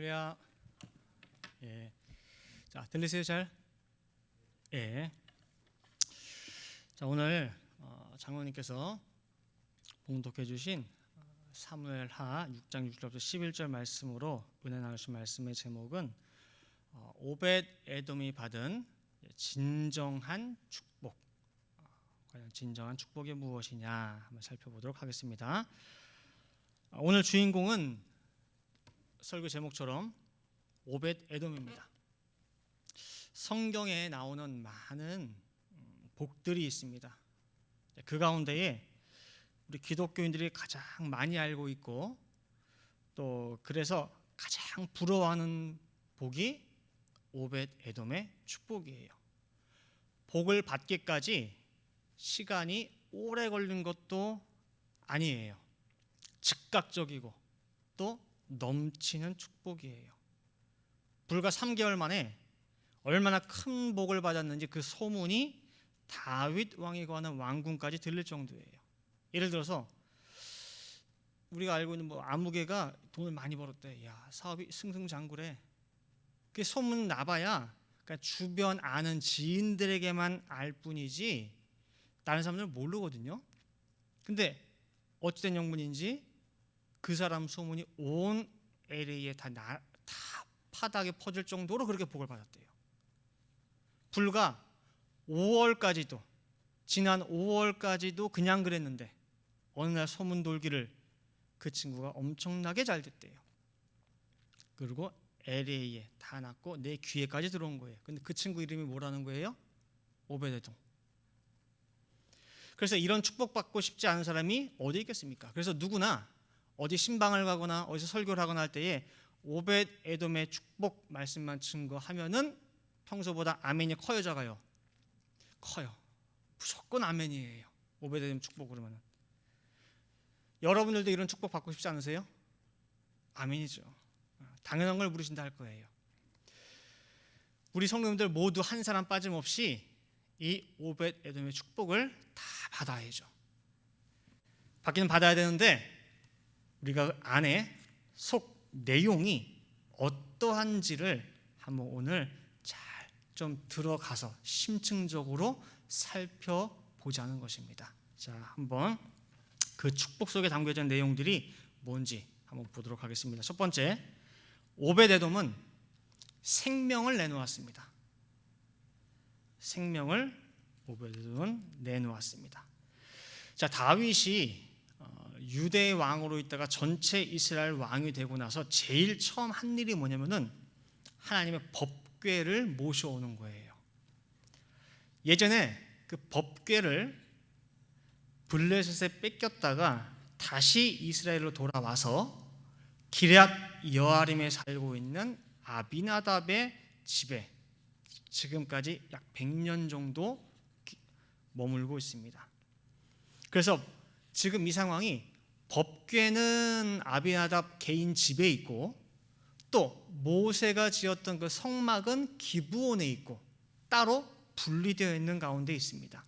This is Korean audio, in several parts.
할렐루야. 예. 자, 들리세요 잘? 예. 자, 오늘 장로님께서 봉독해 주신 사무엘하 6장 6절부터 11절 말씀으로 은혜 나누신 말씀의 제목은 오벳 에돔이 받은 진정한 축복. 과연 진정한 축복이 무엇이냐 한번 살펴보도록 하겠습니다. 오늘 주인공은 설교 제목처럼 오벳 에돔입니다. 성경에 나오는 많은 복들이 있습니다. 그 가운데에 우리 기독교인들이 가장 많이 알고 있고 또 그래서 가장 부러워하는 복이 오벳 에돔의 축복이에요. 복을 받기까지 시간이 오래 걸린 것도 아니에요. 즉각적이고 또 넘치는 축복이에요. 불과 3개월 만에 얼마나 큰 복을 받았는지 그 소문이 다윗 왕이 거하는 왕궁까지 들릴 정도예요. 예를 들어서 우리가 알고 있는 아무개가 돈을 많이 벌었대. 야, 사업이 승승장구래. 그 소문 나봐야 그러니까 주변 아는 지인들에게만 알 뿐이지 다른 사람들은 모르거든요. 근데 어찌된 영문인지 그 사람 소문이 온 LA에 다 파닥에 퍼질 정도로 그렇게 복을 받았대요. 불과 5월까지도 지난 5월까지도 그냥 그랬는데 어느 날 소문 돌기를 그 친구가 엄청나게 잘 됐대요. 그리고 LA에 다 났고 내 귀에까지 들어온 거예요. 근데 그 친구 이름이 뭐라는 거예요? 오벳 에돔. 그래서 이런 축복받고 싶지 않은 사람이 어디 있겠습니까? 그래서 누구나 어디 신방을 가거나 어디서 설교를 하거나 할 때에 오벳 에돔의 축복 말씀만 증거하면은 평소보다 아멘이 커요, 작아요? 커요. 무조건 아멘이에요. 오벳 에돔 축복 그러면은. 여러분들도 이런 축복 받고 싶지 않으세요? 아멘이죠. 당연한 걸 물으신다 할 거예요. 우리 성도님들 모두 한 사람 빠짐없이 이 오벳 에돔의 축복을 다 받아야죠. 받기는 받아야 되는데 우리가 안에 속 내용이 어떠한지를 한번 오늘 잘 좀 들어가서 심층적으로 살펴보자는 것입니다. 자, 한번 그 축복 속에 담겨져 있는 내용들이 뭔지 한번 보도록 하겠습니다. 첫 번째, 오벳 에돔은 생명을 내놓았습니다. 생명을 오벳 에돔은 내놓았습니다. 자, 다윗이 유대의 왕으로 있다가 전체 이스라엘 왕이 되고 나서 제일 처음 한 일이 뭐냐면은 하나님의 법궤를 모셔오는 거예요. 예전에 그 법궤를 블레셋에 뺏겼다가 다시 이스라엘로 돌아와서 기럇 여아림에 살고 있는 아비나답의 집에 지금까지 약 100년 정도 머물고 있습니다. 그래서 지금 이 상황이 법궤는 아비나답 개인 집에 있고 또 모세가 지었던 그 성막은 기브온에 있고 따로 분리되어 있는 가운데 있습니다.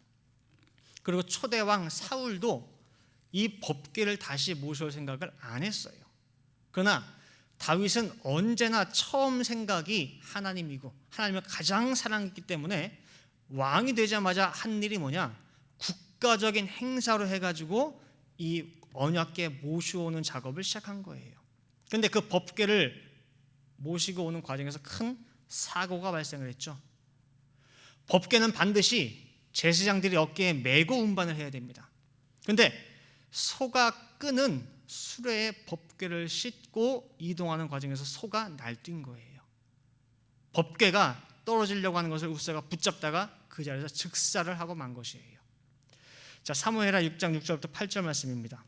그리고 초대왕 사울도 이 법궤를 다시 모셔올 생각을 안 했어요. 그러나 다윗은 언제나 처음 생각이 하나님이고 하나님을 가장 사랑했기 때문에 왕이 되자마자 한 일이 뭐냐? 국가적인 행사로 해가지고 이 언약궤 모셔오는 작업을 시작한 거예요. 그런데 그 법궤를 모시고 오는 과정에서 큰 사고가 발생을 했죠. 법궤는 반드시 제사장들이 어깨에 메고 운반을 해야 됩니다. 그런데 소가 끄는 수레에 법궤를 싣고 이동하는 과정에서 소가 날뛴 거예요. 법궤가 떨어지려고 하는 것을 우사가 붙잡다가 그 자리에서 즉사를 하고 만 것이에요. 자, 사무엘하 6장 6절부터 8절 말씀입니다.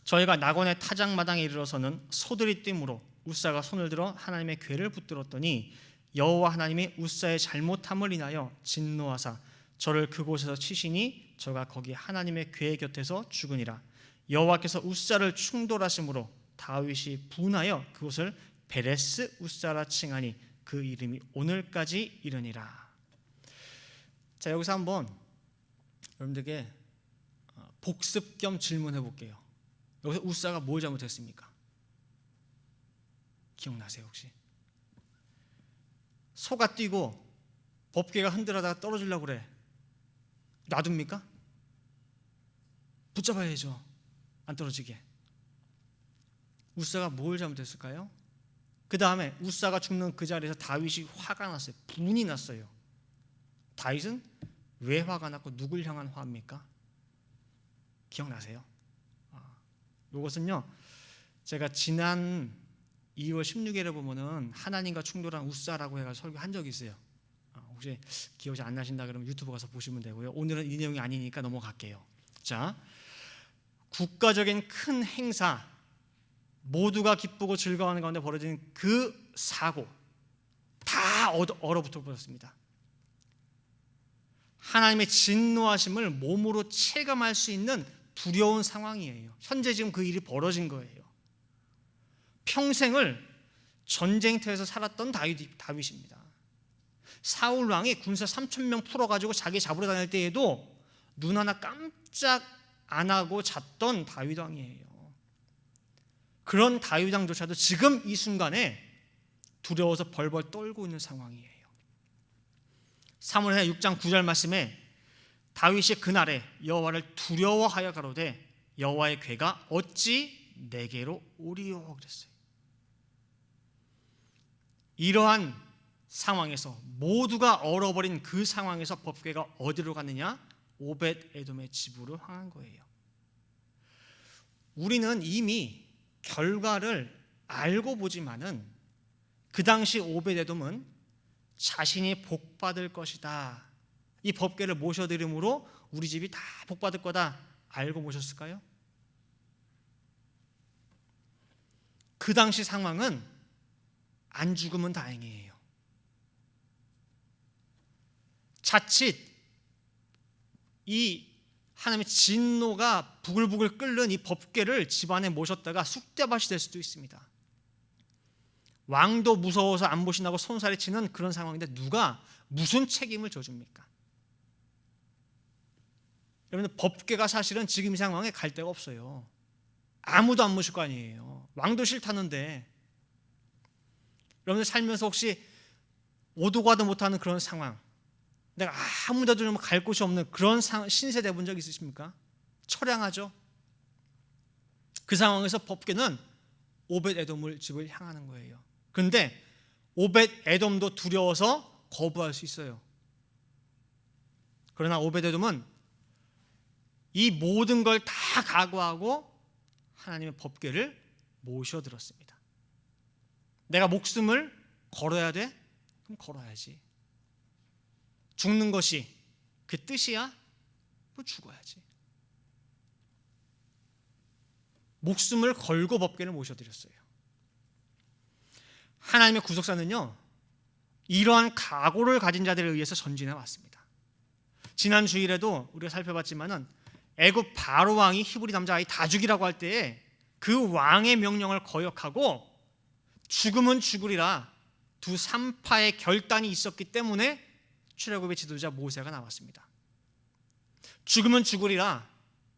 저희가 낙원의 타작마당에 이르러서는 소들이 뛰므로 우사가 손을 들어 하나님의 궤를 붙들었더니 여호와 하나님이 우사의 잘못함을 인하여 진노하사 저를 그곳에서 치시니 저가 거기 하나님의 궤 곁에서 죽으니라. 여호와께서 우사를 충돌하심으로 다윗이 분하여 그곳을 베레스 우사라 칭하니 그 이름이 오늘까지 이르니라. 자, 여기서 한번 여러분들에게 복습 겸 질문해 볼게요. 여기서 우사가 뭘 잘못했습니까? 기억나세요 혹시? 소가 뛰고 법궤가 흔들어다가 떨어지려고 그래. 놔둡니까? 붙잡아야죠. 안 떨어지게. 우사가 뭘 잘못했을까요? 그 다음에 우사가 죽는 그 자리에서 다윗이 화가 났어요. 분이 났어요. 다윗은 왜 화가 났고 누굴 향한 화입니까? 기억나세요? 이것은요, 제가 지난 2월 16일에 보면은 하나님과 충돌한 우사라고 해가지고 설교한 적이 있어요. 혹시 기억이 안 나신다 그러면 유튜브 가서 보시면 되고요. 오늘은 이 내용이 아니니까 넘어갈게요. 자, 국가적인 큰 행사, 모두가 기쁘고 즐거워하는 가운데 벌어진 그 사고 다 얼어붙어 버렸습니다. 하나님의 진노하심을 몸으로 체감할 수 있는 두려운 상황이에요. 현재 지금 그 일이 벌어진 거예요. 평생을 전쟁터에서 살았던 다윗입니다. 사울 왕이 군사 3,000명 풀어가지고 자기 잡으러 다닐 때에도 눈 하나 깜짝 안 하고 잤던 다윗 왕이에요. 그런 다윗 왕조차도 지금 이 순간에 두려워서 벌벌 떨고 있는 상황이에요. 사무엘하 6장 9절 말씀에 다윗이 그날에 여호와를 두려워하여 가로되 여호와의 궤가 어찌 내게로 오리요 그랬어요. 이러한 상황에서 모두가 얼어버린 그 상황에서 법궤가 어디로 갔느냐? 오벳 에돔의 집으로 향한 거예요. 우리는 이미 결과를 알고 보지만은 그 당시 오벳 에돔은 자신이 복받을 것이다, 이 법궤를 모셔드림으로 우리 집이 다 복받을 거다 알고 모셨을까요? 그 당시 상황은 안 죽으면 다행이에요. 자칫 이 하나님의 진노가 부글부글 끓는 이 법궤를 집안에 모셨다가 쑥대밭이 될 수도 있습니다. 왕도 무서워서 안 보신다고 손살에 치는 그런 상황인데 누가 무슨 책임을 져줍니까? 여러분, 법궤가 사실은 지금 이 상황에 갈 데가 없어요. 아무도 안 모실 거 아니에요. 왕도 싫다는데. 여러분들 살면서 혹시 오도 가도 못하는 그런 상황, 내가 아무 데도 좀 갈 곳이 없는 그런 신세 내본 적 있으십니까? 처량하죠. 그 상황에서 법궤는 오벳 에돔을 집을 향하는 거예요. 그런데 오벳 에돔도 두려워서 거부할 수 있어요. 그러나 오벳 에돔은 이 모든 걸 다 각오하고 하나님의 법궤를 모셔들었습니다. 내가 목숨을 걸어야 돼? 그럼 걸어야지. 죽는 것이 그 뜻이야? 뭐 죽어야지. 목숨을 걸고 법궤를 모셔드렸어요. 하나님의 구속사는요, 이러한 각오를 가진 자들에 의해서 전진해 왔습니다. 지난 주일에도 우리가 살펴봤지만은 애굽 바로 왕이 히브리 남자아이 다 죽이라고 할 때에 그 왕의 명령을 거역하고 죽으면 죽으리라 두 산파의 결단이 있었기 때문에 출애굽의 지도자 모세가 나왔습니다. 죽으면 죽으리라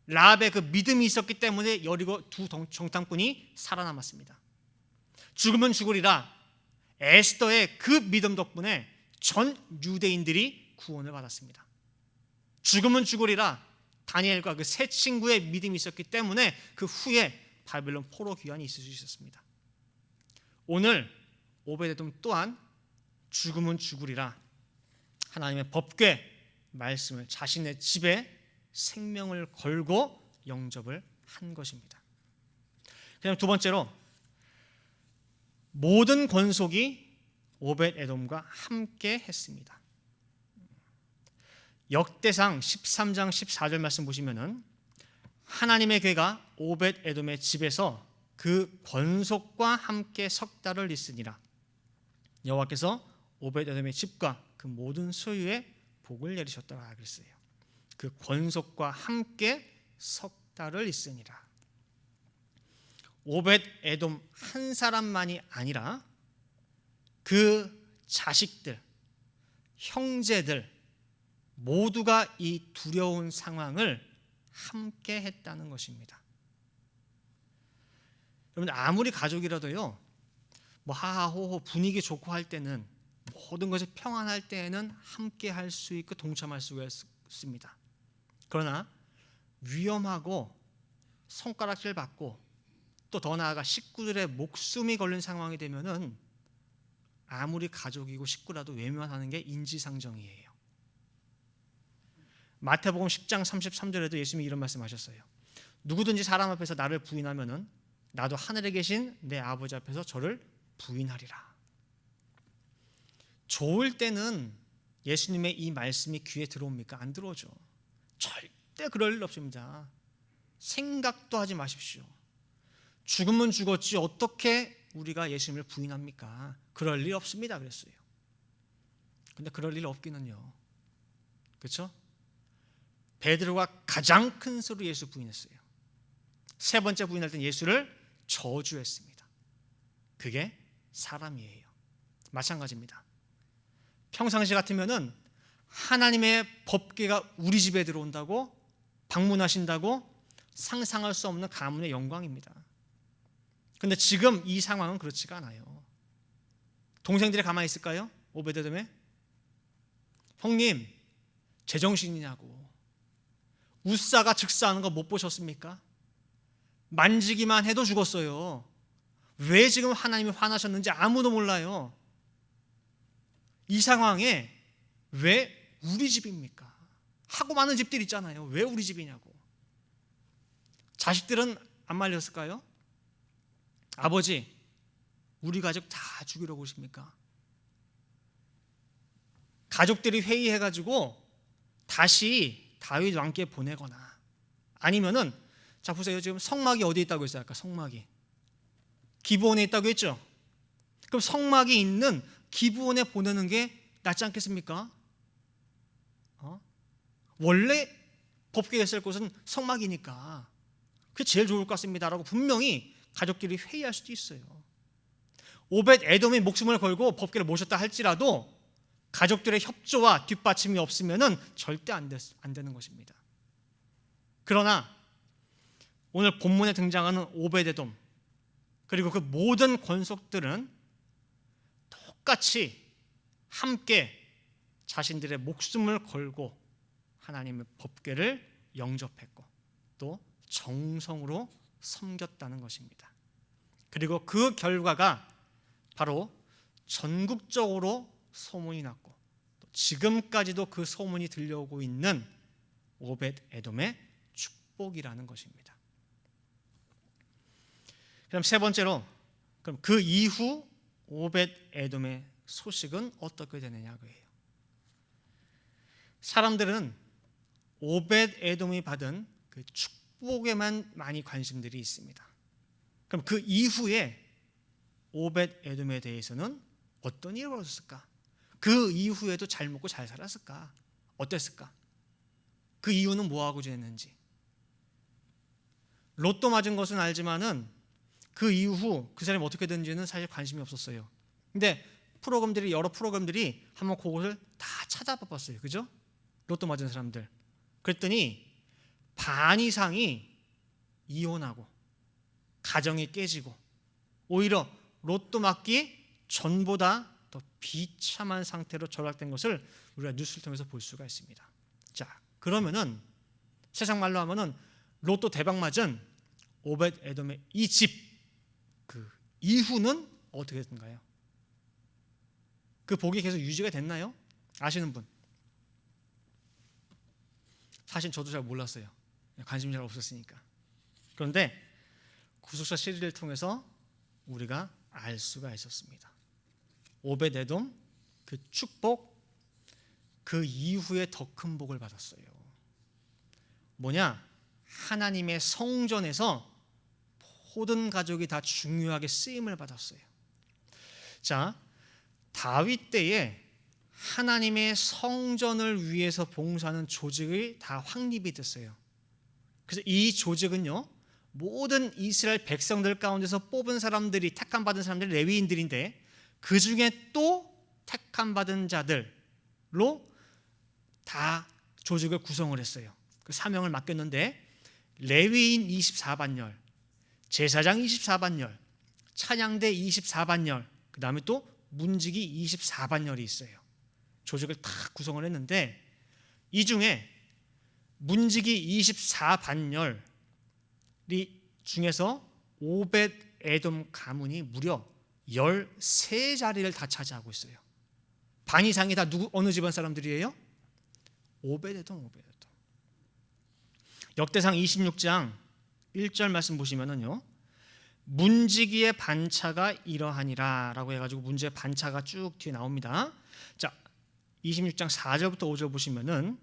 라합의 그 믿음이 있었기 때문에 여리고 두 정탐꾼이 살아남았습니다. 죽으면 죽으리라 에스더의 그 믿음 덕분에 전 유대인들이 구원을 받았습니다. 죽으면 죽으리라 다니엘과 그 세 친구의 믿음이 있었기 때문에 그 후에 바벨론 포로 귀환이 있을 수 있었습니다. 오늘 오벳에돔 또한 죽으면 죽으리라 하나님의 법궤 말씀을 자신의 집에 생명을 걸고 영접을 한 것입니다. 그다음 두 번째로 모든 권속이 오벳 에돔과 함께 했습니다. 역대상 13장 14절 말씀 보시면은 하나님의 궤가 오벳 에돔의 집에서 그 권속과 함께 석 달을 있으니라. 여호와께서 오벳 에돔의 집과 그 모든 소유에 복을 내리셨다고 그랬어요. 그 권속과 함께 석 달을 있으니라. 오벳 에돔 한 사람만이 아니라 그 자식들, 형제들 모두가 이 두려운 상황을 함께 했다는 것입니다. 여러분, 아무리 가족이라도요, 뭐 하하호호 분위기 좋고 할 때는, 모든 것이 평안할 때에는 함께 할 수 있고 동참할 수가 있습니다. 그러나 위험하고 손가락질 받고 또 더 나아가 식구들의 목숨이 걸린 상황이 되면은 아무리 가족이고 식구라도 외면하는 게 인지상정이에요. 마태복음 10장 33절에도 예수님이 이런 말씀하셨어요. 누구든지 사람 앞에서 나를 부인하면은 나도 하늘에 계신 내 아버지 앞에서 저를 부인하리라. 좋을 때는 예수님의 이 말씀이 귀에 들어옵니까? 안 들어오죠. 절대 그럴 일 없습니다. 생각도 하지 마십시오. 죽으면 죽었지 어떻게 우리가 예수님을 부인합니까? 그럴 일 없습니다 그랬어요. 근데 그럴 일 없기는요. 그렇죠? 베드로가 가장 큰 소리로 예수 부인했어요. 세 번째 부인할 땐 예수를 저주했습니다. 그게 사람이에요. 마찬가지입니다. 평상시 같으면은 하나님의 법궤가 우리 집에 들어온다고, 방문하신다고 상상할 수 없는 가문의 영광입니다. 근데 지금 이 상황은 그렇지가 않아요. 동생들이 가만히 있을까요? 오베데돔에 형님 제정신이냐고, 웃사가 즉사하는 거 못 보셨습니까? 만지기만 해도 죽었어요. 왜 지금 하나님이 화나셨는지 아무도 몰라요. 이 상황에 왜 우리 집입니까? 하고 많은 집들 있잖아요. 왜 우리 집이냐고. 자식들은 안 말렸을까요? 아버지, 우리 가족 다 죽이려고 오십니까? 가족들이 회의해가지고 다시 다윗 왕께 보내거나, 아니면은 자 보세요. 지금 성막이 어디에 있다고 했어요? 아까 성막이 기브온에 있다고 했죠? 그럼 성막이 있는 기브온에 보내는 게 낫지 않겠습니까? 원래 법궤가 있을 곳은 성막이니까 그게 제일 좋을 것 같습니다 라고 분명히 가족끼리 회의할 수도 있어요. 오벳 에돔이 목숨을 걸고 법궤를 모셨다 할지라도 가족들의 협조와 뒷받침이 없으면 절대 안 되는 것입니다. 그러나 오늘 본문에 등장하는 오벳 에돔 그리고 그 모든 권속들은 똑같이 함께 자신들의 목숨을 걸고 하나님의 법궤를 영접했고 또 정성으로 섬겼다는 것입니다. 그리고 그 결과가 바로 전국적으로 소문이 났고 또 지금까지도 그 소문이 들려오고 있는 오벳 에돔의 축복이라는 것입니다. 그럼 세 번째로, 그럼 그 이후 오벳 에돔의 소식은 어떻게 되느냐고요. 사람들은 오벳 에돔이 받은 그 축복에만 많이 관심들이 있습니다. 그럼 그 이후에 오벳 에돔에 대해서는 어떤 일이 벌어졌을까? 그 이후에도 잘 먹고 잘 살았을까? 어땠을까? 그 이유는 뭐하고 지냈는지. 로또 맞은 것은 알지만은 그 이후 그 사람이 어떻게 됐는지는 사실 관심이 없었어요. 근데 여러 프로그램들이 한번 그것을 다 찾아봤어요. 그죠? 로또 맞은 사람들. 그랬더니 반 이상이 이혼하고 가정이 깨지고 오히려 로또 맞기 전보다 더 비참한 상태로 전락된 것을 우리가 뉴스를 통해서 볼 수가 있습니다. 자, 그러면은 세상 말로 하면은 로또 대박 맞은 오벳 에돔의 이 집 그 이후는 어떻게 됐는가요? 그 복이 계속 유지가 됐나요? 아시는 분? 사실 저도 잘 몰랐어요. 관심이 잘 없었으니까. 그런데 구속사 시리즈를 통해서 우리가 알 수가 있었습니다. 오벳 에돔 그 축복, 그 이후에 더 큰 복을 받았어요. 뭐냐? 하나님의 성전에서 모든 가족이 다 중요하게 쓰임을 받았어요. 자, 다윗 때에 하나님의 성전을 위해서 봉사하는 조직이 다 확립이 됐어요. 그래서 이 조직은요, 모든 이스라엘 백성들 가운데서 뽑은 사람들이, 택함 받은 사람들이 레위인들인데 그 중에 또 택함 받은 자들로 다 조직을 구성을 했어요. 그 사명을 맡겼는데 레위인 24반열, 제사장 24반열, 찬양대 24반열, 그 다음에 또 문지기 24반열이 있어요. 조직을 다 구성을 했는데 이 중에 문지기 24반열이 중에서 오벳 에돔 가문이 무려 13자리를 다 차지하고 있어요. 반 이상이 다 어느 집안 사람들이에요? 오벳 에돔. 역대상 26장 1절 말씀 보시면은요, 문지기의 반차가 이러하니라 라고 해가지고 문지기의 반차가 쭉 뒤에 나옵니다. 자, 26장 4절부터 5절 보시면은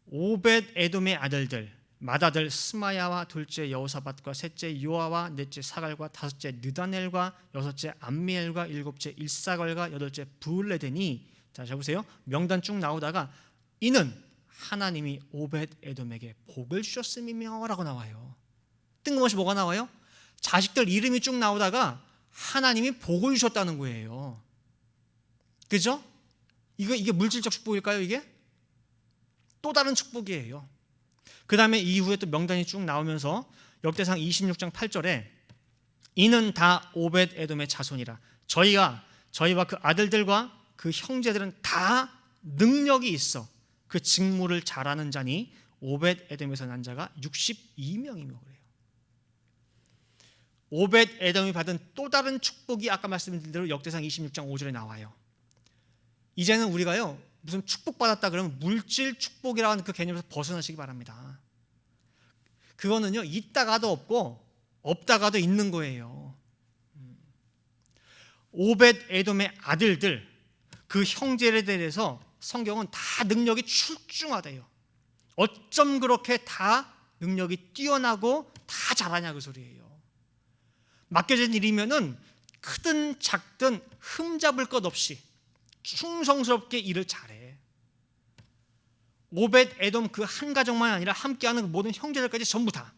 오벳 에돔의 아들들 맏아들 스마야와 둘째 여호사밧과 셋째 요아와 넷째 사갈과 다섯째 느다넬과 여섯째 암미엘과 일곱째 일사갈과 여덟째 브울레데니. 자, 보세요. 명단 쭉 나오다가 이는 하나님이 오벳 에돔에게 복을 주셨음이며 라고 나와요. 뜬금없이 뭐가 나와요? 자식들 이름이 쭉 나오다가 하나님이 복을 주셨다는 거예요. 그죠? 이게 물질적 축복일까요? 이게? 또 다른 축복이에요. 그 다음에 이후에 또 명단이 쭉 나오면서 역대상 26장 8절에 이는 다 오벳 에돔의 자손이라. 저희와 그 아들들과 그 형제들은 다 능력이 있어 그 직무를 잘하는 자니 오벳 에돔에서 난 자가 62명이며 그래요. 오벳 에돔이 받은 또 다른 축복이 아까 말씀드린 대로 역대상 26장 5절에 나와요. 이제는 우리가요, 무슨 축복받았다 그러면 물질 축복이라는 그 개념에서 벗어나시기 바랍니다. 그거는요, 있다가도 없고 없다가도 있는 거예요. 오벳 에돔의 아들들 그 형제에 대해서 성경은 다 능력이 출중하대요. 어쩜 그렇게 다 능력이 뛰어나고 다 잘하냐 그 소리예요. 맡겨진 일이면은 크든 작든 흠잡을 것 없이 충성스럽게 일을 잘해. 오벳 에돔 그 한 가정만 아니라 함께하는 모든 형제들까지 전부 다.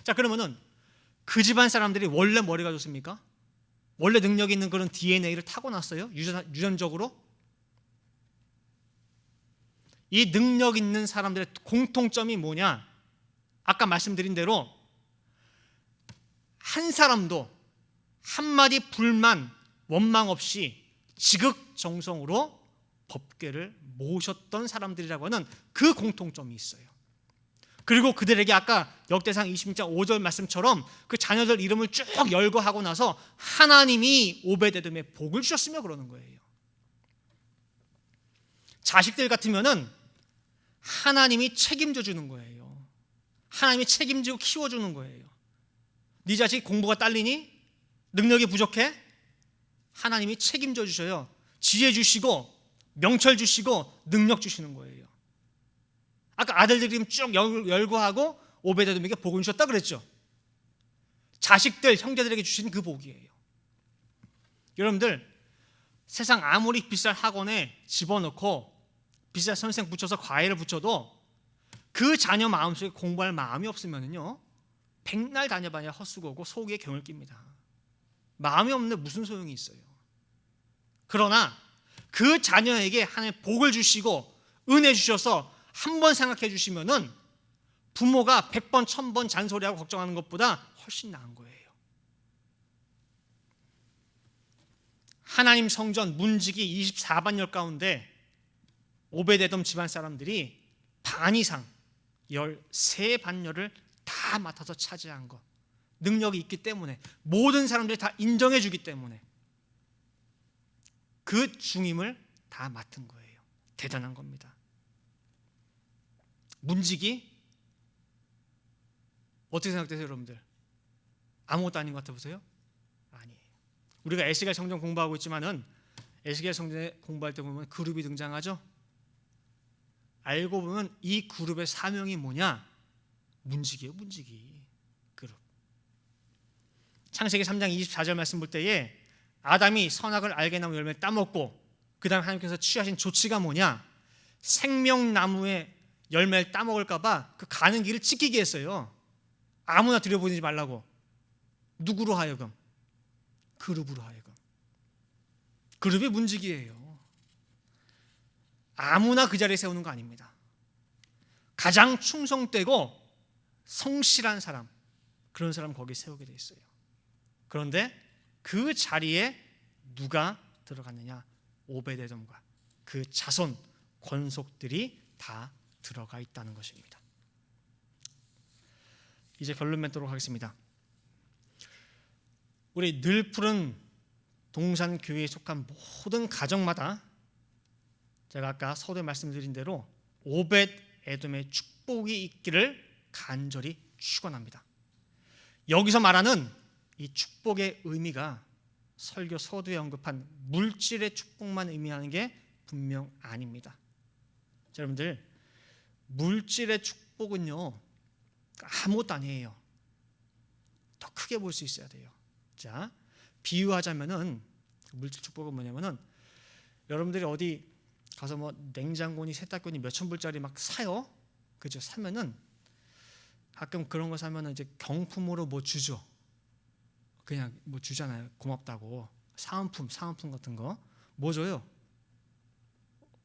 자, 그러면은 그 집안 사람들이 원래 머리가 좋습니까? 원래 능력이 있는 그런 DNA를 타고났어요? 유전적으로? 이 능력 있는 사람들의 공통점이 뭐냐? 아까 말씀드린 대로 한 사람도 한마디 불만, 원망 없이 지극정성으로 법궤를 모셨던 사람들이라고 하는 그 공통점이 있어요. 그리고 그들에게 아까 역대상 26장 5절 말씀처럼 그 자녀들 이름을 쭉 열거하고 나서 하나님이 오벳 에돔에 복을 주셨으며 그러는 거예요. 자식들 같으면은 하나님이 책임져 주는 거예요. 하나님이 책임지고 키워주는 거예요. 네 자식 공부가 딸리니? 능력이 부족해? 하나님이 책임져 주셔요. 지혜 주시고 명철 주시고 능력 주시는 거예요. 아까 아들들 이름 쭉 열거하고 오벳 에돔에게 복을 주셨다 그랬죠. 자식들 형제들에게 주신 그 복이에요. 여러분들 세상 아무리 비싼 학원에 집어넣고 비싼 선생 붙여서 과외를 붙여도 그 자녀 마음속에 공부할 마음이 없으면요 백날 다녀봐야 헛수고고 속에 경을 낍니다. 마음이 없는데 무슨 소용이 있어요. 그러나 그 자녀에게 하나님 복을 주시고 은혜 주셔서 한 번 생각해 주시면은 부모가 100번 1000번 잔소리하고 걱정하는 것보다 훨씬 나은 거예요. 하나님 성전 문지기 24반열 가운데 오벳 에돔 집안 사람들이 반 이상 13반열을 다 맡아서 차지한 것, 능력이 있기 때문에 모든 사람들이 다 인정해 주기 때문에 그 중임을 다 맡은 거예요. 대단한 겁니다. 문지기 어떻게 생각되세요, 여러분들? 아무것도 아닌 것 같아 보세요? 아니에요. 우리가 에스겔 성전 공부하고 있지만은 에스겔 성전에 공부할 때 보면 그룹이 등장하죠. 알고 보면 이 그룹의 사명이 뭐냐? 문지기예요, 문지기 그룹. 창세기 3장 24절 말씀 볼 때에 아담이 선악을 알게 나무 열매를 따먹고 그 다음에 하나님께서 취하신 조치가 뭐냐? 생명나무의 열매를 따먹을까 봐 그 가는 길을 찢기게 했어요. 아무나 들여보내지 말라고. 누구로 하여금? 그룹으로 하여금. 그룹이 문지기예요. 아무나 그 자리에 세우는 거 아닙니다. 가장 충성되고 성실한 사람, 그런 사람 거기 세우게 돼 있어요. 그런데 그 자리에 누가 들어갔느냐? 오벳에돔과 그 자손 권속들이 다 들어가 있다는 것입니다. 이제 결론 맺도록 하겠습니다. 우리 늘 푸른 동산교회에 속한 모든 가정마다 제가 아까 서두에 말씀드린 대로 오벳에돔의 축복이 있기를 간절히 축원합니다. 여기서 말하는 이 축복의 의미가 설교 서두에 언급한 물질의 축복만 의미하는 게 분명 아닙니다. 자, 여러분들, 물질의 축복은요 아무것도 아니에요. 더 크게 볼 수 있어야 돼요. 자, 비유하자면은 물질 축복은 뭐냐면은 여러분들이 어디 가서 뭐 냉장고니 세탁기니 몇천 불짜리 막 사요. 그죠? 사면은 가끔 그런 거 사면은 이제 경품으로 뭐 주죠. 그냥 뭐 주잖아요. 고맙다고. 사은품 같은 거 뭐 줘요?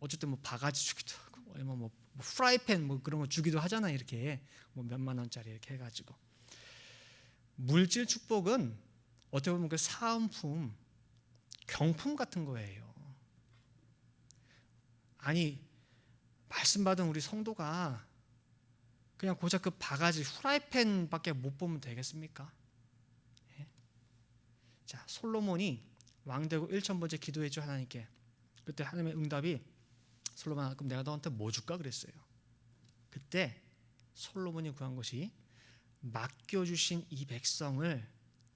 어쨌든 뭐 바가지 주기도 하고, 아니면 뭐 프라이팬 뭐 그런 거 주기도 하잖아요. 이렇게 뭐 몇만 원짜리 이렇게 해가지고. 물질 축복은 어떻게 보면 그 사은품, 경품 같은 거예요. 아니, 말씀 받은 우리 성도가 그냥 고작 그 바가지 프라이팬밖에 못 보면 되겠습니까? 예? 자, 솔로몬이 왕되고 1000번째 기도했죠, 하나님께. 그때 하나님의 응답이 솔로몬아, 그럼 내가 너한테 뭐 줄까 그랬어요. 그때 솔로몬이 구한 것이 맡겨주신 이 백성을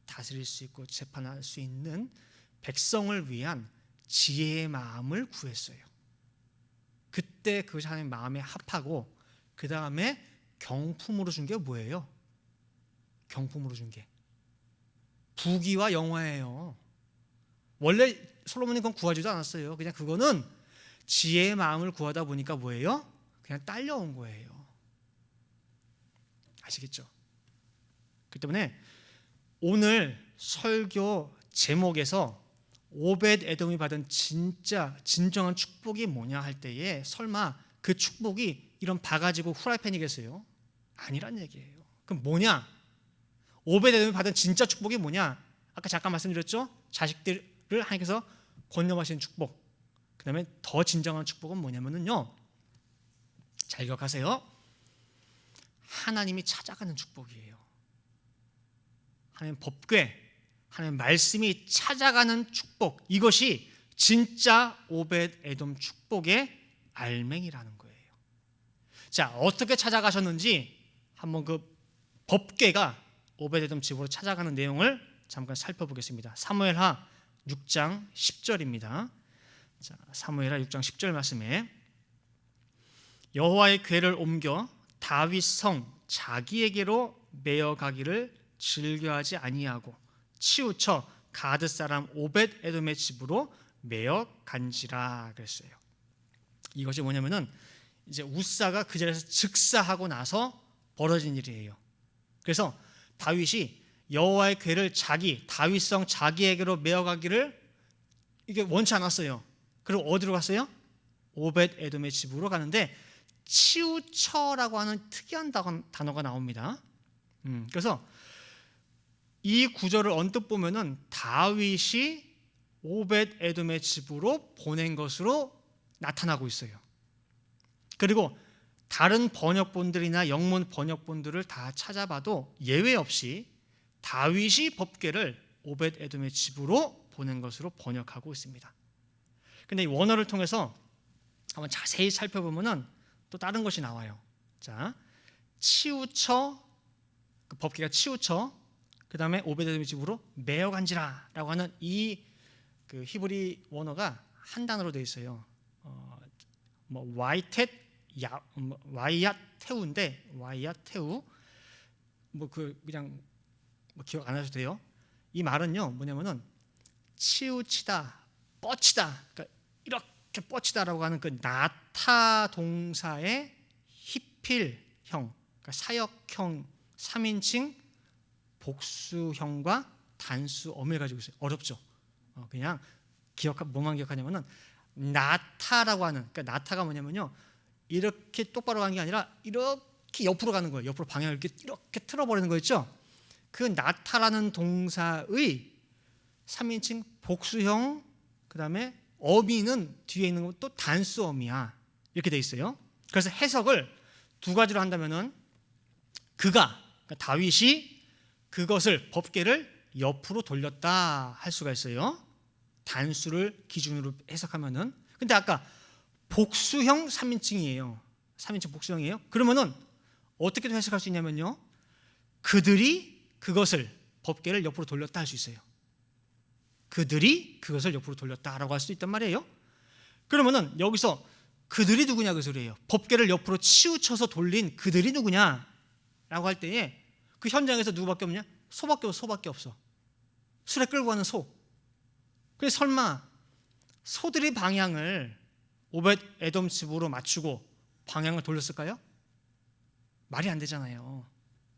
다스릴 수 있고 재판할 수 있는 백성을 위한 지혜의 마음을 구했어요. 그때 그것이 하나님 마음에 합하고 그 다음에 경품으로 준 게 뭐예요? 경품으로 준 게 부귀와 영화예요. 원래 솔로몬이 그건 구하지도 않았어요. 그냥 그거는 지혜의 마음을 구하다 보니까 뭐예요? 그냥 딸려온 거예요. 아시겠죠? 그 때문에 오늘 설교 제목에서 오벳에돔이 받은 진정한 축복이 뭐냐 할 때에 설마 그 축복이 이런 바가지고 후라이팬이겠어요? 아니란 얘기예요. 그럼 뭐냐? 오벳에돔이 받은 진짜 축복이 뭐냐? 아까 잠깐 말씀드렸죠? 자식들을 하나님께서 권념하시는 축복. 그 다음에 더 진정한 축복은 뭐냐면요, 잘 기억하세요. 하나님이 찾아가는 축복이에요. 하나님 법궤, 하나님 말씀이 찾아가는 축복, 이것이 진짜 오벳에돔 축복의 알맹이라는 거예요. 자, 어떻게 찾아가셨는지 한번 그 법궤가 오벳에돔 집으로 찾아가는 내용을 잠깐 살펴보겠습니다. 사무엘하 6장 10절입니다. 자, 사무엘하 6장 10절 말씀에 여호와의 궤를 옮겨 다윗 성 자기에게로 메어가기를 즐겨하지 아니하고 치우쳐 가드 사람 오벳에돔의 집으로 메어간지라 그랬어요. 이것이 뭐냐면은 이제 우사가 그 자리에서 즉사하고 나서 벌어진 일이에요. 그래서 다윗이 여호와의 궤를 다윗성 자기에게로 메어가기를 이게 원치 않았어요. 그리고 어디로 갔어요? 오벳에돔의 집으로 가는데 치우쳐라고 하는 특이한 단어가 나옵니다. 그래서 이 구절을 언뜻 보면은 다윗이 오벳에돔의 집으로 보낸 것으로 나타나고 있어요. 그리고 다른 번역본들이나 영문 번역본들을 다 찾아봐도 예외 없이 다윗이 법궤를 오벳에돔의 집으로 보낸 것으로 번역하고 있습니다. 근데 이 원어를 통해서 한번 자세히 살펴보면은 또 다른 것이 나와요. 자, 치우쳐, 그 법궤가 치우쳐, 그 다음에 오벳에돔의 집으로 메어간지라라고 하는 이 그 히브리 원어가 한 단어로 되어 있어요. 와이야테우인데 와이야테우 그냥 기억 안 하셔도 돼요. 이 말은요 뭐냐면은 치우치다, 뻗치다, 그러니까 이렇게 뻗치다라고 하는 그 나타 동사의 히필형, 그러니까 사역형 3인칭 복수형과 단수엄을 가지고 있어요. 어렵죠. 그냥 뭐만 기억하냐면은 나타라고 하는, 그러니까 나타가 뭐냐면요, 이렇게 똑바로 가는 게 아니라 이렇게 옆으로 가는 거예요. 옆으로 방향을 이렇게 틀어버리는 거 있죠. 그 나타라는 동사의 3인칭 복수형, 그 다음에 어미는 뒤에 있는 것도 단수어미야. 이렇게 돼 있어요. 그래서 해석을 두 가지로 한다면은 그러니까 다윗이 그것을 법궤를 옆으로 돌렸다 할 수가 있어요. 단수를 기준으로 해석하면은. 근데 아까 복수형 3인칭이에요. 3인칭 복수형이에요. 그러면은 어떻게 해석할 수 있냐면요. 그들이 그것을 법궤를 옆으로 돌렸다 할 수 있어요. 그들이 그것을 옆으로 돌렸다라고 할 수 있단 말이에요. 그러면은 여기서 그들이 누구냐 그 소리예요. 법궤를 옆으로 치우쳐서 돌린 그들이 누구냐라고 할 때에 그 현장에서 누구밖에 없냐? 소밖에 없어. 수레 끌고 가는 소. 그래서 설마 소들이 방향을 오벳 에돔 집으로 맞추고 방향을 돌렸을까요? 말이 안 되잖아요.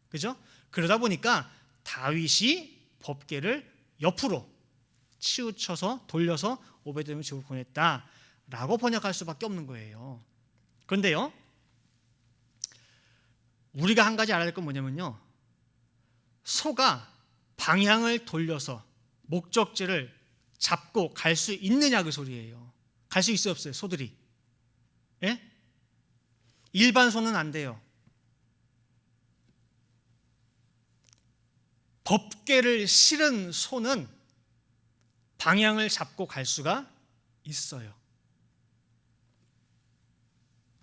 그죠? 그러다 보니까 다윗이 법궤를 옆으로 치우쳐서 돌려서 오벳 에돔 집으로 보냈다라고 번역할 수밖에 없는 거예요. 그런데요, 우리가 한 가지 알아야 될 건 뭐냐면요, 소가 방향을 돌려서 목적지를 잡고 갈 수 있느냐 그 소리예요. 갈 수 있어요 없어요? 소들이. 예? 일반 소는 안 돼요. 법궤를 실은 소는 방향을 잡고 갈 수가 있어요.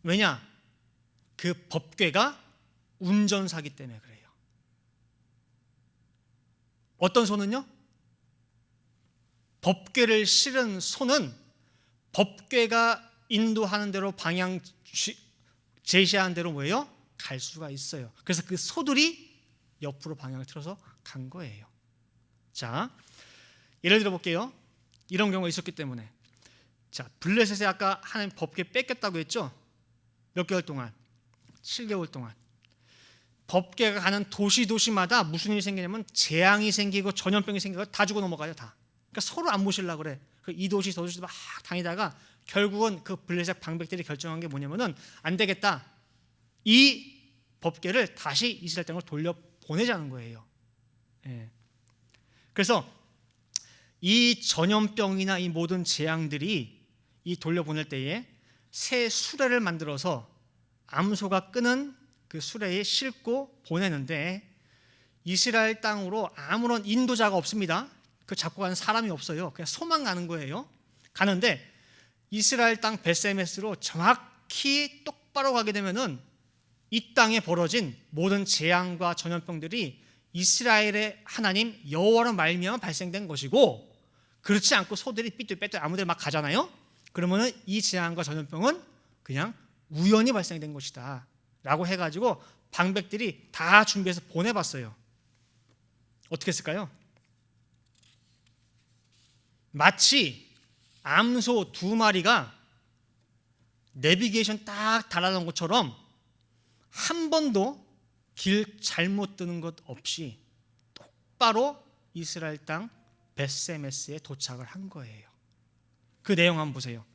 왜냐? 그 법궤가 운전사기 때문에 그래요. 어떤 소는요? 법궤를 실은 소는 법궤가 인도하는 대로 방향 제시하는 대로 뭐예요? 갈 수가 있어요. 그래서 그 소들이 옆으로 방향을 틀어서 간 거예요. 자, 예를 들어 볼게요. 이런 경우가 있었기 때문에. 자, 블레셋에 아까 하나님 법궤 뺏겼다고 했죠? 몇 개월 동안? 7개월 동안. 법궤가 가는 도시마다 무슨 일이 생기냐면 재앙이 생기고 전염병이 생기고 다 죽어 넘어가요. 다. 그러니까 서로 안 모시려고 그래. 이 도시 저 도시 막 다니다가 결국은 그 블레셋 방백들이 결정한 게 뭐냐면은 안 되겠다. 이 법궤를 다시 이스라엘 땅으로 돌려 보내자는 거예요. 예. 그래서 이 전염병이나 이 모든 재앙들이 이 돌려보낼 때에 새 수레를 만들어서 암소가 끄는 그 수레에 싣고 보내는데 이스라엘 땅으로 아무런 인도자가 없습니다. 그 잡고 가는 사람이 없어요. 그냥 소만 가는 거예요. 가는데 이스라엘 땅 벳세메스로 정확히 똑바로 가게 되면은 이 땅에 벌어진 모든 재앙과 전염병들이 이스라엘의 하나님 여호와로 말미암아 발생된 것이고, 그렇지 않고 소들이 삐뚤빼뚤 아무데나 막 가잖아요. 그러면은 이 재앙과 전염병은 그냥 우연히 발생된 것이다 라고 해가지고 방백들이 다 준비해서 보내봤어요. 어떻게 했을까요? 마치 암소 2마리가 내비게이션 딱 달아놓은 것처럼 한 번도 길 잘못 드는 것 없이 똑바로 이스라엘 땅 벳세메스에 도착을 한 거예요. 그 내용 한번 보세요.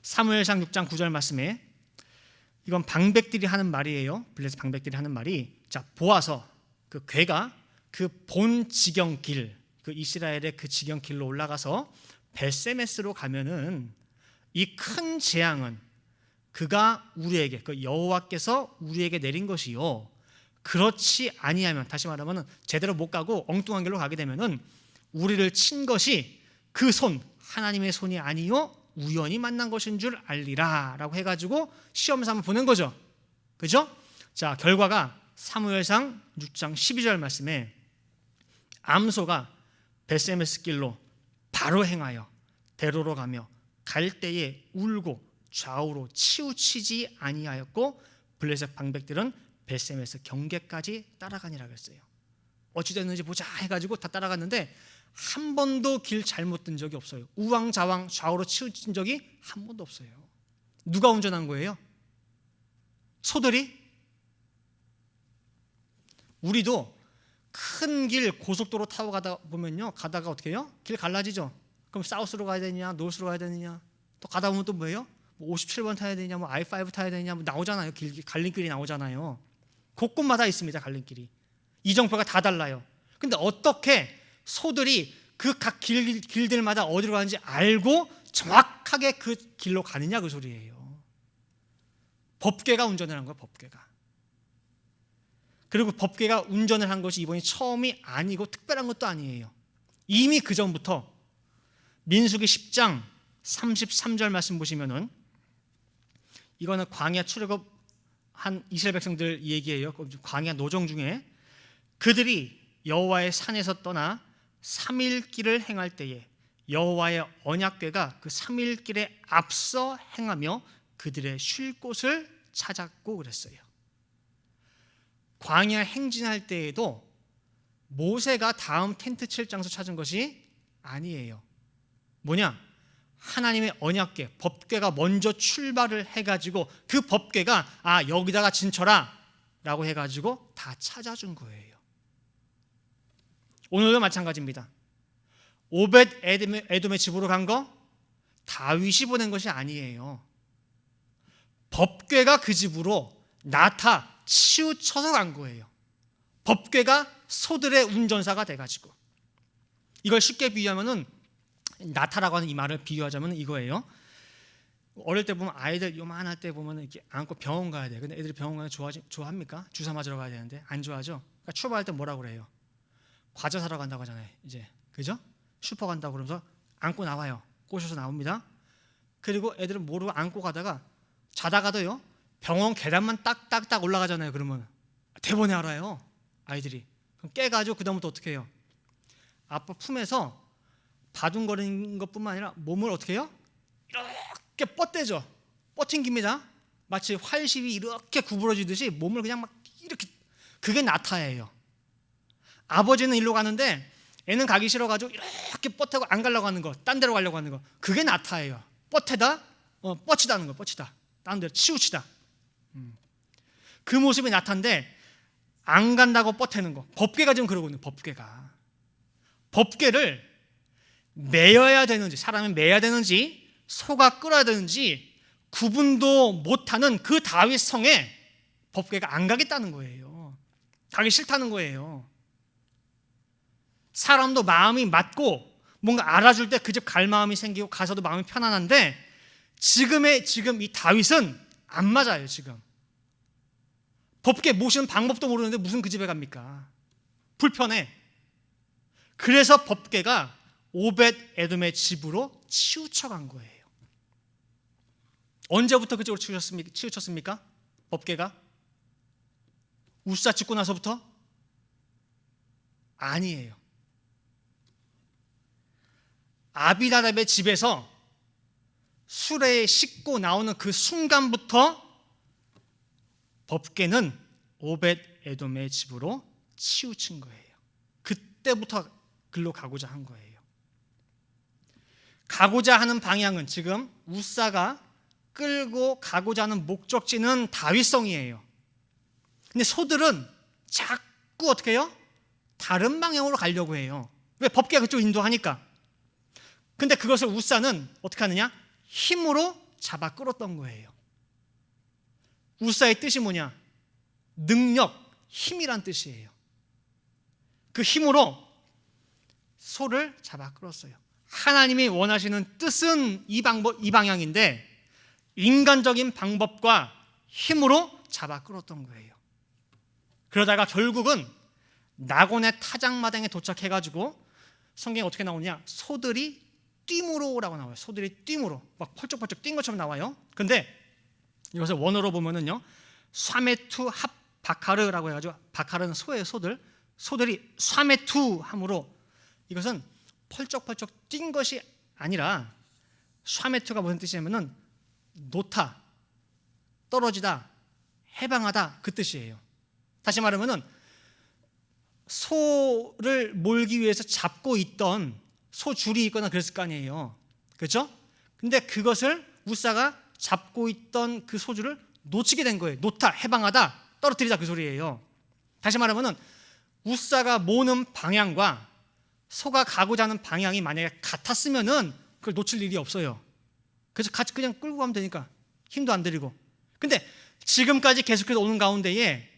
사무엘상 6장 9절 말씀에, 이건 방백들이 하는 말이에요. 블레셋 방백들이 하는 말이, 자, 보아서 그 괴가 그 본 지경길, 그 이스라엘의 그 지경길로 올라가서 벳세메스로 가면은 이 큰 재앙은 그가 우리에게, 그 여호와께서 우리에게 내린 것이요, 그렇지 아니하면, 다시 말하면 제대로 못 가고 엉뚱한 길로 가게 되면은 우리를 친 것이 그 손, 하나님의 손이 아니요 우연히 만난 것인 줄 알리라 라고 해가지고 시험 삼아 보낸 거죠. 그죠? 자, 결과가 사무엘상 6장 12절 말씀에 암소가 벳세메스 길로 바로 행하여 대로로 가며 갈 때에 울고 좌우로 치우치지 아니하였고 블레셋 방백들은 벳세메스 경계까지 따라가니라 그랬어요. 어찌 됐는지 보자 해가지고 다 따라갔는데 한 번도 길 잘못 든 적이 없어요. 우왕좌왕 좌우로 치우친 적이 한 번도 없어요. 누가 운전한 거예요? 소들이? 우리도 큰 길 고속도로 타고 가다 보면요, 가다가 어떻게 해요? 길 갈라지죠. 그럼 사우스로 가야 되느냐, 노스로 가야 되느냐, 또 가다 보면 또 뭐예요? 57번 타야 되냐, 뭐 I5 타야 되냐, 뭐 나오잖아요. 갈림길이 나오잖아요. 곳곳마다 있습니다. 갈림길이. 이정표가 다 달라요. 근데 어떻게 소들이 그 각 길들마다 어디로 가는지 알고 정확하게 그 길로 가느냐 그 소리예요. 법궤가 운전을 한 거예요. 법궤가. 그리고 법궤가 운전을 한 것이 이번이 처음이 아니고 특별한 것도 아니에요. 이미 그 전부터 민수기 10장 33절 말씀 보시면은, 이거는 광야 출애굽한 이스라엘 백성들 얘기예요. 광야 노정 중에 그들이 여호와의 산에서 떠나 3일 길을 행할 때에 여호와의 언약궤가 그 3일 길에 앞서 행하며 그들의 쉴 곳을 찾았고 그랬어요. 광야 행진할 때에도 모세가 다음 텐트 칠 장소 찾은 것이 아니에요. 뭐냐? 하나님의 언약궤, 법궤가 먼저 출발을 해가지고 그 법궤가 여기다가 진쳐라 라고 해가지고 다 찾아준 거예요. 오늘도 마찬가지입니다. 오벳 에돔의 집으로 간 거 다윗이 보낸 것이 아니에요. 법궤가 그 집으로 치우쳐서 간 거예요. 법궤가 소들의 운전사가 돼가지고. 이걸 쉽게 비유하면은, 나타라고 하는 이 말을 비유하자면 이거예요. 어릴 때 보면 아이들 요만할 때 보면 이렇게 안고 병원 가야 돼. 근데 애들이 병원 가면 좋아합니까? 주사 맞으러 가야 되는데 안 좋아하죠. 그러니까 출발할 때 뭐라고 그래요? 과자 사러 간다고 하잖아요. 이제 그죠? 슈퍼 간다고 그러면서 안고 나와요. 꼬셔서 나옵니다. 그리고 애들은 모르고 안고 가다가 자다가도요, 병원 계단만 딱딱딱 올라가잖아요. 그러면 대번에 알아요, 아이들이. 그럼 깨가지고 그 다음부터 어떻게 해요? 아빠 품에서 바둥거리는 것뿐만 아니라 몸을 어떻게 해요? 이렇게 뻗대죠. 뻗팅깁니다. 마치 활심이 이렇게 구부러지듯이 몸을 그냥 막 이렇게. 그게 나타예요. 아버지는 일로 가는데 애는 가기 싫어가지고 이렇게 뻗대고 안 가려고 하는 거, 딴 데로 가려고 하는 거, 그게 나타예요. 뻗대다, 뻗치다는 거, 뻗치다, 딴 데로 치우치다. 그 모습이 나타인데 안 간다고 뻗대는 거. 법궤가 지금 그러고 있는, 법궤를 매여야 되는지, 사람이 매야 되는지, 소가 끌어야 되는지 구분도 못하는 그 다윗 성에 법궤가 안 가겠다는 거예요. 가기 싫다는 거예요. 사람도 마음이 맞고 뭔가 알아줄 때 그 집 갈 마음이 생기고 가서도 마음이 편안한데 지금 이 다윗은 안 맞아요. 지금 법궤 모시는 방법도 모르는데 무슨 그 집에 갑니까? 불편해. 그래서 법궤가 오벳 에돔의 집으로 치우쳐 간 거예요. 언제부터 그쪽으로 치우쳤습니까? 법궤가? 우사 짓고 나서부터? 아니에요. 아비나답의 집에서 수레에 싣고 나오는 그 순간부터 법궤는 오벳 에돔의 집으로 치우친 거예요. 그때부터 글로 가고자 한 거예요. 가고자 하는 방향은 지금 우사가 끌고 가고자 하는 목적지는 다윗성이에요. 근데 소들은 자꾸 어떻게 해요? 다른 방향으로 가려고 해요. 왜? 법궤가 그쪽 인도하니까. 근데 그것을 우사는 어떻게 하느냐? 힘으로 잡아 끌었던 거예요. 우사의 뜻이 뭐냐? 능력, 힘이란 뜻이에요. 그 힘으로 소를 잡아 끌었어요. 하나님이 원하시는 뜻은 이 방향인데 인간적인 방법과 힘으로 잡아 끌었던 거예요. 그러다가 결국은 나곤의 타작마당에 도착해가지고 성경에 어떻게 나오냐? 소들이 뛰므로라고 나와요. 소들이 뛰므로 막 펄쩍펄쩍 뛴 것처럼 나와요. 근데 이것을 원어로 보면은요, 쏴메투 합 바카르라고 해가지고, 바카르는 소예요. 소들이 쏴메투 함으로, 이것은 펄쩍펄쩍 뛴 것이 아니라 쏴메투가 무슨 뜻이냐면은 놓다, 떨어지다, 해방하다, 그 뜻이에요. 다시 말하면은 소를 몰기 위해서 잡고 있던 소줄이 있거나 그랬을 거 아니에요. 그렇죠? 근데 그것을 우사가 잡고 있던 그 소줄을 놓치게 된 거예요. 놓다, 해방하다, 떨어뜨리다, 그 소리예요. 다시 말하면은 우사가 모는 방향과 소가 가고자 하는 방향이 만약에 같았으면은 그걸 놓칠 일이 없어요. 그래서 같이 그냥 끌고 가면 되니까 힘도 안 들이고. 근데 지금까지 계속해서 오는 가운데에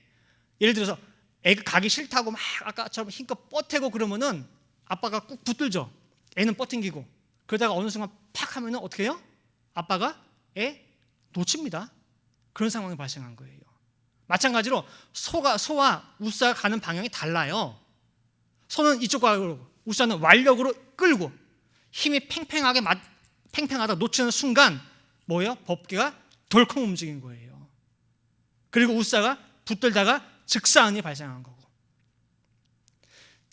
예를 들어서 애가 가기 싫다고 막 아까처럼 힘껏 뻗태고 그러면은 아빠가 꾹 붙들죠. 애는 뻗팅기고. 그러다가 어느 순간 팍 하면은 어떻게 해요? 아빠가 애 놓칩니다. 그런 상황이 발생한 거예요. 마찬가지로 소와 우사가 가는 방향이 달라요. 소는 이쪽으로 가고 우사는 완력으로 끌고 힘이 팽팽하다 놓치는 순간 뭐예요? 법궤가 덜컹 움직인 거예요. 그리고 우사가 붙들다가 즉사안이 발생한 거고.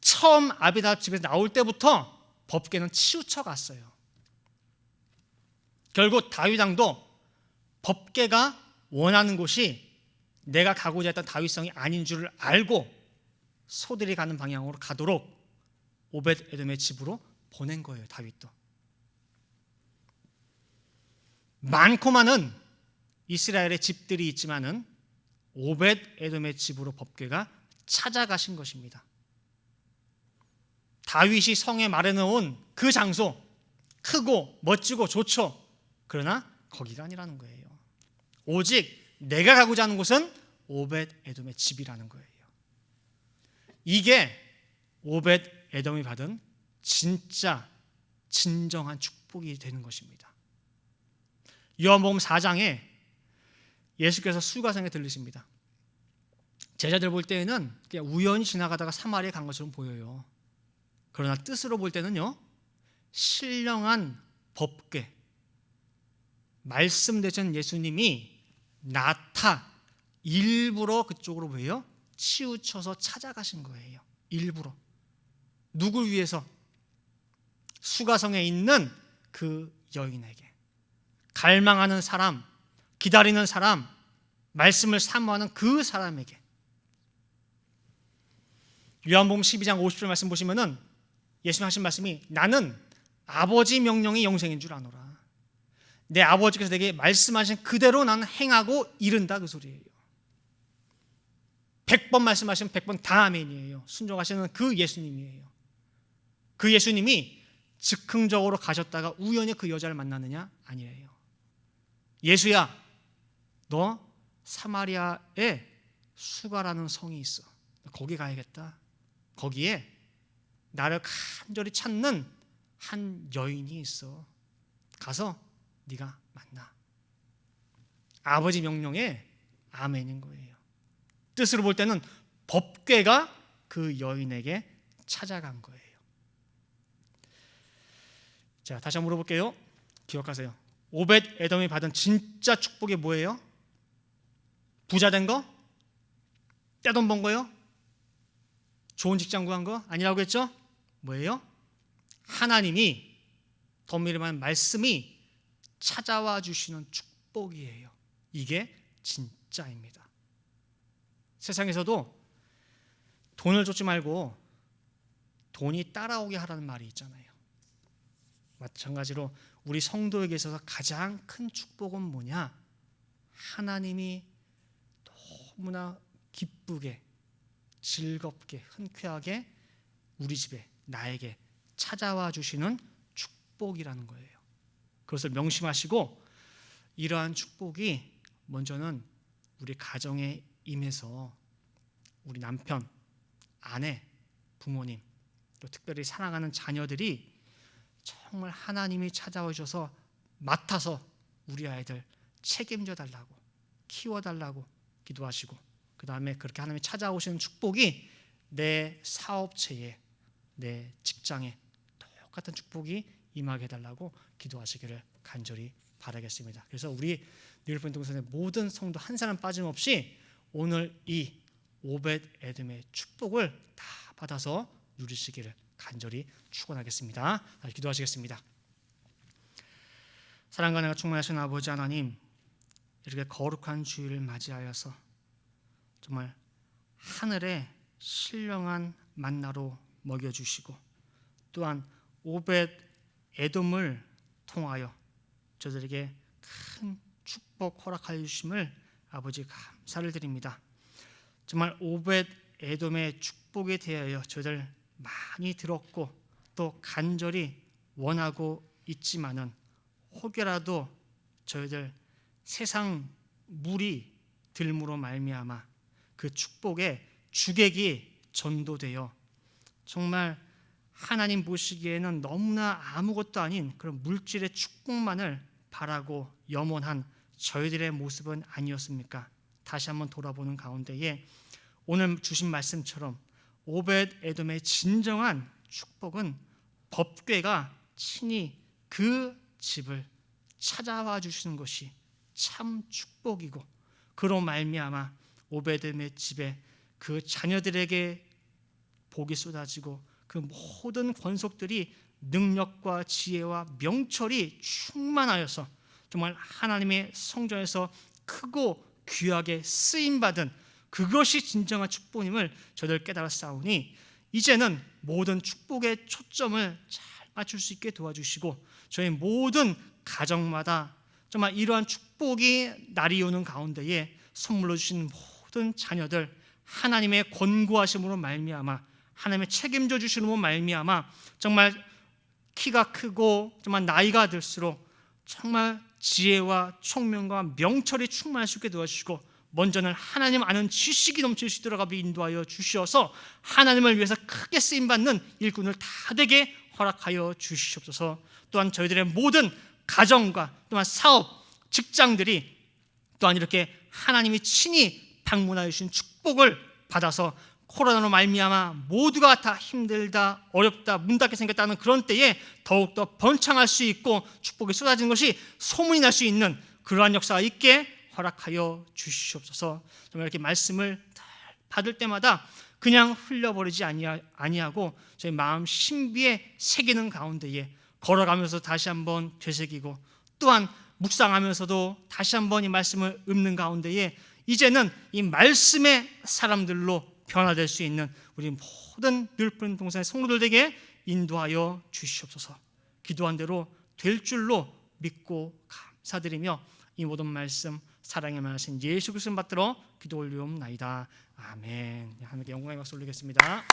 처음 아비나답 집에서 나올 때부터 법궤는 치우쳐 갔어요. 결국 다윗 왕도 법궤가 원하는 곳이 내가 가고자 했던 다윗성이 아닌 줄을 알고 소들이 가는 방향으로 가도록 오벳 에돔의 집으로 보낸 거예요. 다윗도. 많고 많은 이스라엘의 집들이 있지만은 오벳 에돔의 집으로 법궤가 찾아가신 것입니다. 다윗이 성에 마련해온 그 장소, 크고 멋지고 좋죠. 그러나 거기가 아니라는 거예요. 오직 내가 가고자 하는 곳은 오벳 에돔의 집이라는 거예요. 이게 오벳 에돔이 받은 진짜 진정한 축복이 되는 것입니다. 요한복음 4장에 예수께서 수가성에 들리십니다. 제자들 볼 때에는 그냥 우연히 지나가다가 사마리아에 간 것처럼 보여요. 그러나 뜻으로 볼 때는요, 신령한 법궤, 말씀 되신 예수님이 일부러 그쪽으로 왜요? 치우쳐서 찾아가신 거예요. 일부러. 누굴 위해서? 수가성에 있는 그 여인에게. 갈망하는 사람, 기다리는 사람, 말씀을 사모하는 그 사람에게. 요한복음 12장 50절 말씀 보시면은 예수님 하신 말씀이 나는 아버지 명령이 영생인 줄 아노라. 내 아버지께서 내게 말씀하신 그대로 나는 행하고 이른다, 그 소리예요. 100번 말씀하시면 100번 다 아멘이에요. 순종하시는 그 예수님이에요. 그 예수님이 즉흥적으로 가셨다가 우연히 그 여자를 만나느냐? 아니에요. 예수야, 너 사마리아에 수가라는 성이 있어. 거기 가야겠다. 거기에 나를 간절히 찾는 한 여인이 있어. 가서 네가 만나. 아버지 명령에 아멘인 거예요. 뜻으로 볼 때는 법궤가 그 여인에게 찾아간 거예요. 자, 다시 한번 물어볼게요. 기억하세요. 오벳 에돔이 받은 진짜 축복이 뭐예요? 부자 된 거? 떼돈 번 거요? 좋은 직장 구한 거? 아니라고 했죠? 뭐예요? 하나님이, 더 밀으면 말씀이 찾아와 주시는 축복이에요. 이게 진짜입니다. 세상에서도 돈을 쫓지 말고 돈이 따라오게 하라는 말이 있잖아요. 마찬가지로 우리 성도에게 있어서 가장 큰 축복은 뭐냐? 하나님이 너무나 기쁘게, 즐겁게, 흔쾌하게 우리 집에, 나에게 찾아와 주시는 축복이라는 거예요. 그것을 명심하시고 이러한 축복이 먼저는 우리 가정에 임해서 우리 남편, 아내, 부모님, 또 특별히 사랑하는 자녀들이 정말 하나님이 찾아와 주셔서 맡아서 우리 아이들 책임져 달라고, 키워 달라고 기도하시고, 그 다음에 그렇게 하나님이 찾아오시는 축복이 내 사업체에, 내 직장에 똑같은 축복이 임하게 해달라고 기도하시기를 간절히 바라겠습니다. 그래서 우리 뉴일포인트 동산의 모든 성도 한 사람 빠짐없이 오늘 이 오벳 에돔의 축복을 다 받아서 누리시기를 간절히 축원하겠습니다. 다시 기도하시겠습니다. 사랑과 은혜가 충만하신 아버지 하나님, 이렇게 거룩한 주일을 맞이하여서 정말 하늘의 신령한 만나로 먹여주시고 또한 오벳 에돔을 통하여 저들에게 큰 축복 허락하여 주심을 아버지 감사를 드립니다. 정말 오벳 에돔의 축복에 대하여 저들 많이 들었고 또 간절히 원하고 있지만은 혹여라도 저희들 세상 무리 들므로 말미암아 그 축복의 주객이 전도되어 정말 하나님 보시기에는 너무나 아무것도 아닌 그런 물질의 축복만을 바라고 염원한 저희들의 모습은 아니었습니까? 다시 한번 돌아보는 가운데에 오늘 주신 말씀처럼 오벳 에돔의 진정한 축복은 법궤가 친히 그 집을 찾아와 주시는 것이 참 축복이고, 그로 말미암아 오벳 에돔의 집에 그 자녀들에게 복이 쏟아지고 그 모든 권속들이 능력과 지혜와 명철이 충만하여서 정말 하나님의 성전에서 크고 귀하게 쓰임받은 그것이 진정한 축복임을 저들 깨달았사오니, 이제는 모든 축복의 초점을 잘 맞출 수 있게 도와주시고 저희 모든 가정마다 정말 이러한 축복이 날이 오는 가운데에 선물로 주신 모든 자녀들 하나님의 권고하심으로 말미암아, 하나님의 책임져 주시므로 말미암아 정말 키가 크고 정말 나이가 들수록 정말 지혜와 총명과 명철이 충만할 수 있게 도와주시고, 먼저는 하나님 아는 지식이 넘칠 수 있도록 인도하여 주시어서 하나님을 위해서 크게 쓰임받는 일꾼을 다 되게 허락하여 주시옵소서. 또한 저희들의 모든 가정과 또한 사업, 직장들이 또한 이렇게 하나님이 친히 방문하여 주신 축복을 받아서 코로나로 말미암아 모두가 다 힘들다, 어렵다, 문 닫게 생겼다는 그런 때에 더욱더 번창할 수 있고 축복이 쏟아지는 것이 소문이 날 수 있는 그러한 역사가 있게 허락하여 주시옵소서. 정말 이렇게 말씀을 받을 때마다 그냥 흘려버리지 아니하고 저희 마음 신비에 새기는 가운데에 걸어가면서 다시 한번 되새기고, 또한 묵상하면서도 다시 한번 이 말씀을 읊는 가운데에 이제는 이 말씀의 사람들로 변화될 수 있는 우리 모든 늘푸른 동산의 성도들에게 인도하여 주시옵소서. 기도한 대로 될 줄로 믿고 감사드리며 이 모든 말씀 사랑의 말씀 예수 그리스도 받들어 기도 올리옵나이다. 아멘. 하나님께 영광의 박수 올리겠습니다.